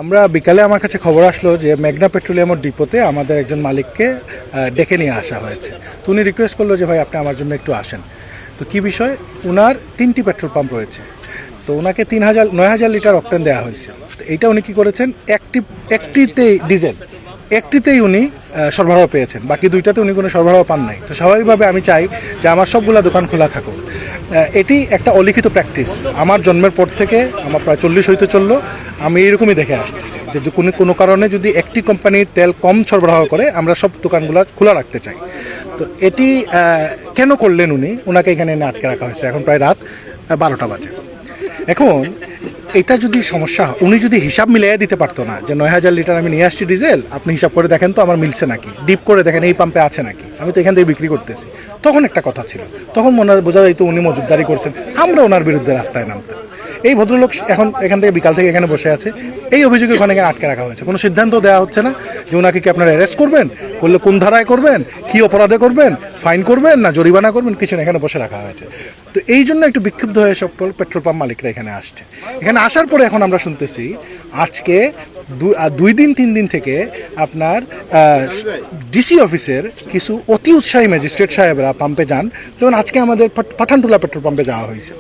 আমরা বিকালে আমার কাছে খবর আসলো যে মেঘনা পেট্রোলিয়ামের ডিপোতে আমাদের একজন মালিককে ডেকে নিয়ে আসা হয়েছে। তো উনি রিকোয়েস্ট করলো যে ভাই আপনি আমার জন্য একটু আসেন। তো কি বিষয়, ওনার 3টি পেট্রোল পাম্প রয়েছে, তো ওনাকে 9,000 লিটার অকটেন দেওয়া হয়েছে। তো এইটা উনি কী করেছেন, একটিতেই ডিজেল, একটিতেই উনি সরবরাহ পেয়েছেন, বাকি দুইটাতে উনি কোনো সরবরাহ পান নাই। তো স্বাভাবিকভাবে আমি চাই যে আমার সবগুলা দোকান খোলা থাকুক। এটি একটা অলিখিত প্র্যাকটিস, আমার জন্মের পর থেকে আমার প্রায় 40 হইতে চললো, আমি এরকমই দেখে আসতেছি যে কোনো কারণে যদি একটি কোম্পানির তেল কম সরবরাহ করে আমরা সব দোকানগুলো খোলা রাখতে চাই। তো এটি কেন করলেন উনি, ওনাকে এখানে এনে আটকে রাখা হয়েছে। এখন প্রায় রাত 12টা বাজে। এখন এটা যদি সমস্যা, উনি যদি হিসাব মিলিয়ে দিতে পারতো না যে 9,000 লিটার আমি নিয়ে আসছি ডিজেল, আপনি হিসাব করে দেখেন তো আমার মিলছে নাকি, ডিপ করে দেখেন এই পাম্পে আছে নাকি, আমি তো এখান থেকে বিক্রি করতেছি, তখন একটা কথা ছিল, তখন মনে বোঝা যাইতো উনি মজুতদারি করছেন, আমরা ওনার বিরুদ্ধে রাস্তায় নামতাম। এই ভদ্রলোক এখন এখান থেকে বিকাল থেকে এখানে বসে আছে, এই অভিযোগে ওখানে আটকে রাখা হয়েছে। কোনো সিদ্ধান্ত দেওয়া হচ্ছে না যে ওনাকে কি আপনারা অ্যারেস্ট করবেন, করলে কোন ধারায় করবেন, কি অপরাধে করবেন, ফাইন করবেন না জরিমানা করবেন, কিছু না, এখানে বসে রাখা হয়েছে। তো এই জন্য একটু বিক্ষুব্ধ হয়ে সকল পেট্রোল পাম্প মালিকরা এখানে আসছে। এখানে আসার পরে এখন আমরা শুনতেছি আজকে 2-3 দিন থেকে আপনার ডিসি অফিসের কিছু অতি উৎসাহী ম্যাজিস্ট্রেট সাহেবরা পাম্পে যান। যেমন আজকে আমাদের পাঠানটুলা পেট্রোল পাম্পে যাওয়া হয়েছে,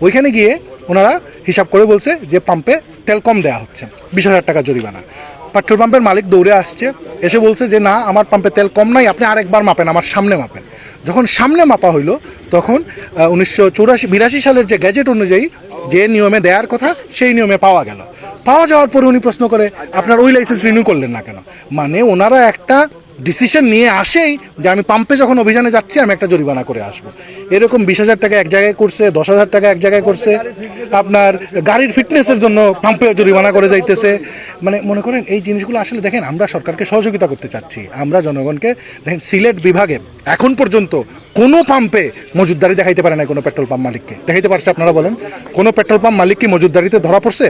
ওইখানে গিয়ে ওনারা হিসাব করে বলছে যে পাম্পে তেল কম দেওয়া হচ্ছে, 20,000 টাকা জরিমানা। পেট্রোল পাম্পের মালিক দৌড়ে আসছে, এসে বলছে যে না, আমার পাম্পে তেল কম নাই, আপনি আরেকবার মাপেন, আমার সামনে মাপেন। যখন সামনে মাপা হইলো তখন 1982 সালের যে গ্যাজেট অনুযায়ী যে নিয়মে দেওয়ার কথা সেই নিয়মে পাওয়া গেল। পাওয়া যাওয়ার পরে উনি প্রশ্ন করে আপনার ওই লাইসেন্স রিনিউ করলেন না কেন। মানে ওনারা একটা ডিসিশন নিয়ে আসেই যে আমি পাম্পে যখন অভিযানে যাচ্ছি আমি একটা জরিমানা করে আসবো। এরকম 20,000 টাকা এক জায়গায় করছে, 10,000 টাকা এক জায়গায় করছে, আপনার গাড়ির ফিটনেসের জন্য পাম্পে জরিমানা করে যাইতেছে। মানে মনে করেন এই জিনিসগুলো আসলে দেখেন, আমরা সরকারকে সহযোগিতা করতে চাচ্ছি, আমরা জনগণকে দেখেন, সিলেট বিভাগে এখন পর্যন্ত কোনো পাম্পে মজুতদারি দেখাইতে পারে না, কোনো পেট্রোল পাম্প মালিককে দেখাইতে পারছে? আপনারা বলেন, কোনো পেট্রোল পাম্প মালিক কি মজুতদারিতে ধরা পড়ছে?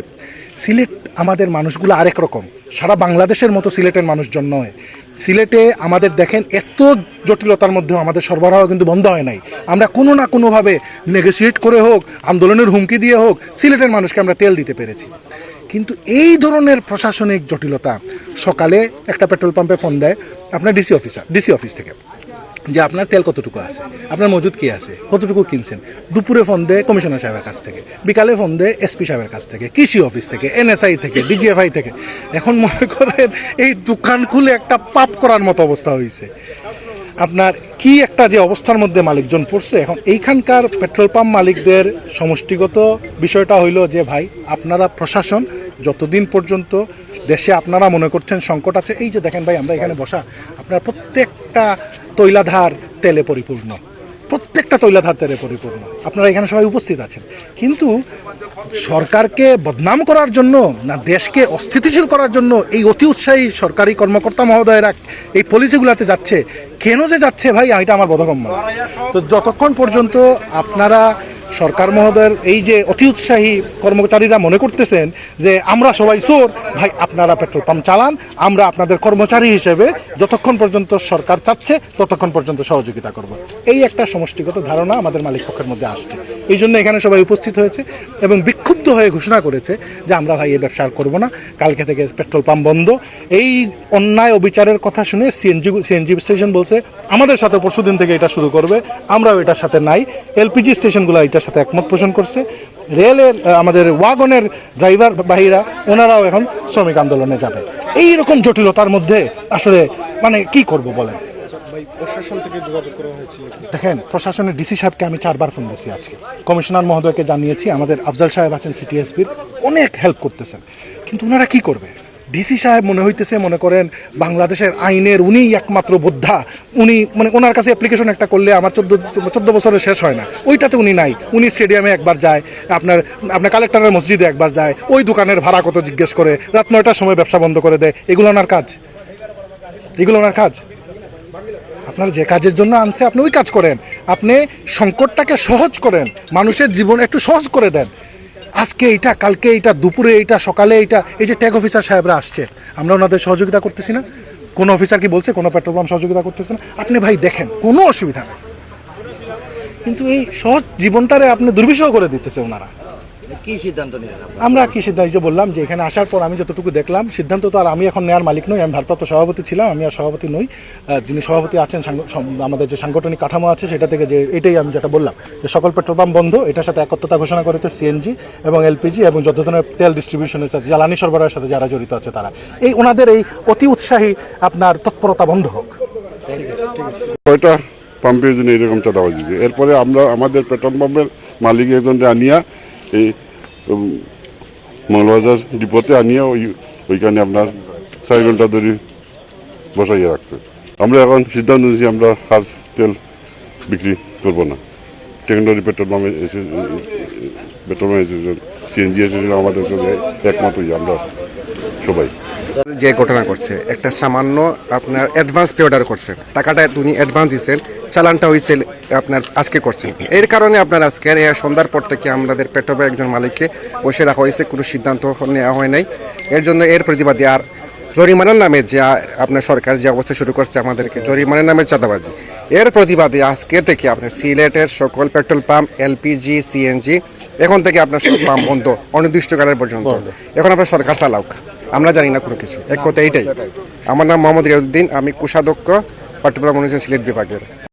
সিলেট আমাদের মানুষগুলো আরেক রকম, সারা বাংলাদেশের মতো সিলেটের মানুষজন নয়। সিলেটে আমাদের দেখেন এত জটিলতার মধ্যেও আমাদের সরবরাহ কিন্তু বন্ধ হয় নাই। আমরা কোনো না কোনোভাবে নেগোসিয়েট করে হোক, আন্দোলনের হুমকি দিয়ে হোক, সিলেটের মানুষকে আমরা তেল দিতে পেরেছি। কিন্তু এই ধরনের প্রশাসনিক জটিলতা, সকালে একটা পেট্রোল পাম্পে ফোন দেয় আপনার ডিসি অফিস থেকে যে আপনার তেল কতটুকু আছে, আপনার মজুদ কি আছে, কতটুকু কিনছেন। দুপুরে ফোন দেয় কমিশনার সাহেবের কাছ থেকে, বিকালে ফোন দেয় এসপি সাহেবের কাছ থেকে, কৃষি অফিস থেকে, এনএসআই থেকে, ডিজিএফআই থেকে। এখন মনে করেন এই দোকান খুলে একটা পাপ করার মতো অবস্থা হয়েছে। আপনার কি একটা যে অবস্থার মধ্যে মালিকজন পড়ছে। এখন এইখানকার পেট্রোল পাম্প মালিকদের সমষ্টিগত বিষয়টা হইল যে ভাই, আপনারা প্রশাসন যতদিন পর্যন্ত দেশে আপনারা মনে করছেন সংকট আছে, এই যে দেখেন ভাই আমরা এখানে বসা, আপনার প্রত্যেকটা তৈলাধার তেলে পরিপূর্ণ, প্রত্যেকটা তৈলাধার তেলে পরিপূর্ণ, আপনারা এখানে সবাই উপস্থিত আছেন। কিন্তু সরকারকে বদনাম করার জন্য না দেশকে অস্থিতিশীল করার জন্য এই অতি উৎসাহী সরকারি কর্মকর্তা মহোদয়রা এই পলিসিগুলোতে যাচ্ছে, কেন যে যাচ্ছে ভাই, এটা আমার বোধগম্য। তো যতক্ষণ পর্যন্ত আপনারা সরকার মহোদয়ের এই যে অতি উৎসাহী কর্মচারীরা মনে করতেছেন যে আমরা সবাই চোর, ভাই আপনারা পেট্রোল পাম্প চালান, আমরা আপনাদের কর্মচারী হিসেবে যতক্ষণ পর্যন্ত সরকার চাচ্ছে ততক্ষণ পর্যন্ত সহযোগিতা করব। এই একটা সমষ্টিগত ধারণা আমাদের মালিক পক্ষের মধ্যে আসছে, এই জন্য এখানে সবাই উপস্থিত হয়েছে এবং বিক্ষুব্ধ হয়ে ঘোষণা করেছে যে আমরা ভাই এই ব্যবসা আর করবো না, কালকে থেকে পেট্রোল পাম্প বন্ধ। এই অন্যায় অবিচারের কথা শুনে সিএনজি স্টেশন বলছে আমাদের সাথে পরশুদিন থেকে এটা শুরু করবে, আমরাও এটার সাথে নাই। এলপিজি স্টেশনগুলো এটার সাথে একমত পোষণ করছে। রেলের আমাদের ওয়াগনের ড্রাইভার বাহিরা ওনারাও এখন শ্রমিক আন্দোলনে যাবে। এই রকম জটিলতার মধ্যে আসলে মানে কি করব বলেন। প্রশাসন থেকে যোগাযোগ করা হয়েছিল? দেখেন, প্রশাসনের ডিসি সাহেবকে আমি 4বার ফোন দিয়েছি আজকে, কমিশনার মহোদয়কে জানিয়েছি, আমাদের আফজাল সাহেব আছেন সিটিএসপির, অনেক হেল্প করতেছেন, কিন্তু ওনারা কি করবে? ডিসি সাহেব মনে করেন বাংলাদেশের আইনের উনিই একমাত্র বোদ্ধা, উনি মানে ওনার কাছে অ্যাপ্লিকেশন একটা করলে আমার 14 বছরের শেষ হয় না, ওইটাতে উনি নাই। উনি স্টেডিয়ামে একবার যায়, আপনার কালেক্টরের মসজিদে একবার যায়, ওই দোকানের ভাড়া কত জিজ্ঞেস করে, রাত 9টার সময় ব্যবসা বন্ধ করে দেয়। এগুলো ওনার কাজ, এগুলো ওনার কাজ। আপনার যে কাজের জন্য আনছে আপনি ওই কাজ করেন, আপনি সংকটটাকে সহজ করেন, মানুষের জীবন একটু সহজ করে দেন। আজকে এইটা, কালকে এইটা, দুপুরে এইটা, সকালে এইটা। এই যে ট্যাগ অফিসার সাহেবরা আসছে, আমরা ওনাদের সহযোগিতা করতেছি না? কোনো অফিসার কি বলছে কোনো পেট্রোল পাম্প সহযোগিতা করতেছে না? আপনি ভাই দেখেন, কোনো অসুবিধা নেই, কিন্তু এই সহজ জীবনটারে আপনি দুর্বিষহ করে দিতেছে ওনারা। কি সিদ্ধান্ত নিলেন আপনারা? আমরা কি সিদ্ধান্ত যে বললাম যে এখানে আসার পর আমি যতটুকু দেখলাম, সিদ্ধান্ত তো আর আমি এখন নেওয়ার মালিক নই, আমি ভারপ্রাপ্ত সভাপতি ছিলাম, আমি আর সভাপতি নই। যিনি সভাপতি আছেন আমাদের যে সাংগঠনিক কাঠামো আছে সেটা থেকে যে এটাই আমি যেটা বললাম যে সকল পেট্রোল পাম্প বন্ধ, এটার সাথে একত্রতা ঘোষণা করেছে সিএনজি এবং এলপিজি এবং যত ধরনের তেল ডিস্ট্রিবিউশনের সাথে জ্বালানি সরবরাহের সাথে যারা জড়িত আছে তারা, এই ওনাদের এই অতি উৎসাহী আপনার তৎপরতা বন্ধ হোক। কয়টা পাম্পের জন্য এরকম চাঁদাবাজি দিচ্ছে। এরপরে আমরা আমাদের পেট্রোল পাম্পের মালিক একজনকে আনিয়া এই মৌলবাজার ডিপোতে আনিয়া ওইখানে আপনার 4 ঘন্টা ধরে বসাইয়া রাখছে। আমরা এখন সিদ্ধান্ত নিয়েছি আমরা আর তেল বিক্রি করব না। টেকনোলজি পেট্রোল পাম্পে এসে সিএনজি এসেছিল আমাদের সাথে একমত হই আমরা সবাই। যে ঘটনা করছে একটা সামান্য আপনার অ্যাডভান্স পে অর্ডার করছেন, টাকাটা উনি অ্যাডভান্স দিচ্ছেন, চালানটা হয়েছে আপনার আজকে করছেন। এর কারণে আপনার আজকে সন্ধ্যার পর থেকে আমাদের পেট্রোলের একজন মালিককে বসে রাখা হয়েছে, কোনো সিদ্ধান্ত নেওয়া হয় নাই। এর জন্য এর প্রতিবাদী আর জরিমানার নামে যে আপনার সরকার যে অবস্থা শুরু করছে আমাদেরকে জরিমানার নামে চাঁদাবাজি, এর প্রতিবাদে আজকে থেকে আপনার সিলেটের সকল পেট্রোল পাম্প এলপিজি সিএনজি এখন থেকে আপনার সব পাম্প বন্ধ অনির্দিষ্টকালের পর্যন্ত। এখন আপনার সরকার চালাক, আমরা জানি না কোনো কিছু। এক কথা এইটাই। আমার নাম মোহাম্মদ রিয়াউদ্দিন, আমি কোষাধ্যক্ষ পাট্টগ্রাম সিলেট বিভাগের।